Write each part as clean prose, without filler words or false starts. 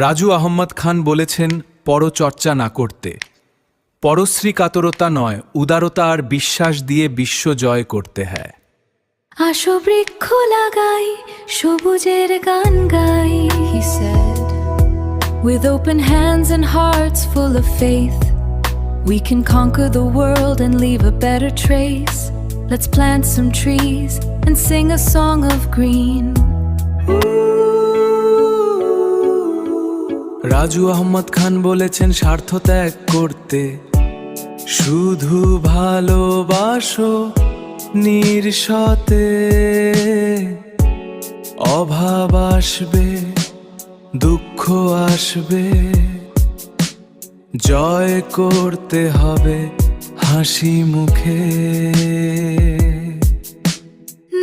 রাজু আহমদ খান বলেছেন, পরচর্চা না করতে। পরশ্রী কাতরতা নয়, উদারতা আর বিশ্বাস দিয়ে বিশ্ব জয় করতে হয়। আসো বৃক্ষ লাগাই, সবুজের গান গাই, he said. With open hands and hearts full of faith, we can conquer the world and leave a better trace. Let's plant some trees and sing a song of green. Raju Ahmad Khan বলেছেন, স্বার্থ ত্যাগ করতে। শুধু ভালোবাসো নির্সতে। অভাব আসবে, দুঃখ আসবে, জয় করতে হবে হাসি মুখে।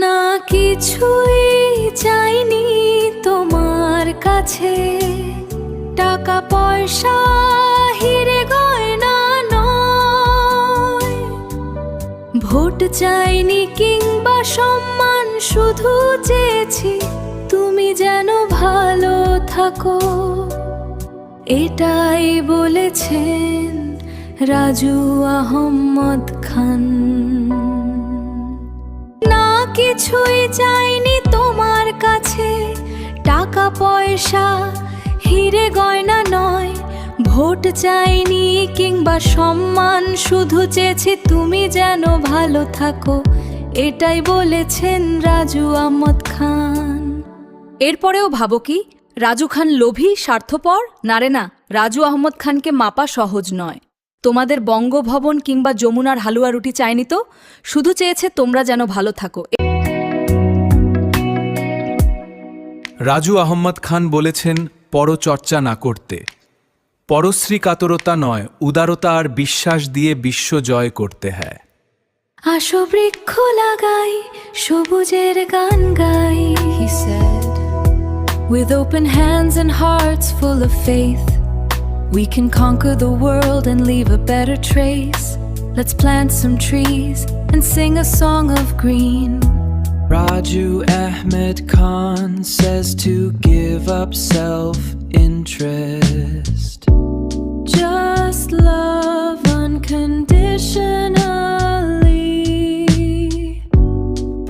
না কিছুই চাইনি তোমার কাছে, টাকা পয়সা হিরে গয়না নয়। ভোট চাইনি কিংবা সম্মান, শুধু চেয়েছি তুমি যেন ভালো থাকো। এটাই বলেছেন রাজু আহমদ খান। না কিছুই চাইনি তোমার কাছে, টাকা পয়সা হিরে গয়না নয়। ভোট চাইনি কিংবা সম্মান, শুধু চেয়েছি তুমি যেন ভালো থাকো। এটাই বলেছেন রাজু আহমদ খান। এরপরেও ভাবো কি, রাজু খান লোভী, স্বার্থপর? না রে না, রাজু আহমদ খানকে মাপা সহজ নয়। তোমাদের বঙ্গভবন কিংবা যমুনার হালুয়া রুটি চায়নি তো, শুধু চেয়েছে তোমরা যেন ভালো থাকো। রাজু আহমদ খান বলেছেন, পরচর্চা না করতে। পরশ্রী কাতরতা নয়, উদারতা আর বিশ্বাস দিয়ে বিশ্ব জয় করতে হয়। আসো বৃক্ষ লাগাই, সবুজের গান গাই, he said. With open hands and hearts full of faith, we can conquer the world and leave a better trace. Let's plant some trees and sing a song of green. Raju Ahmed Khan says to give up self-interest. Just love unconditionally.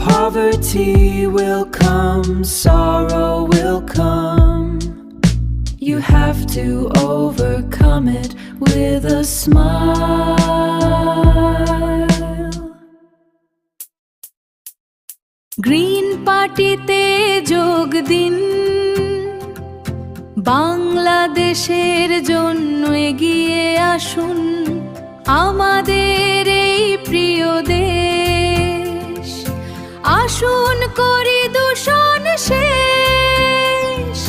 Poverty will come, sorrow will come. You have to overcome it with a smile. Green পার্টিতে যোগ দিন, বাংলাদেশের জন্য এগিয়ে আসুন। আমাদের এই প্রিয় দেশ, আসুন করি দূষণ শেষ।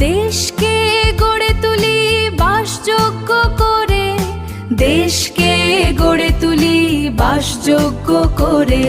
দেশকে গড়ে তুলি বাসযোগ্য করে, দেশকে গড়ে তুলি বাসযোগ্য করে।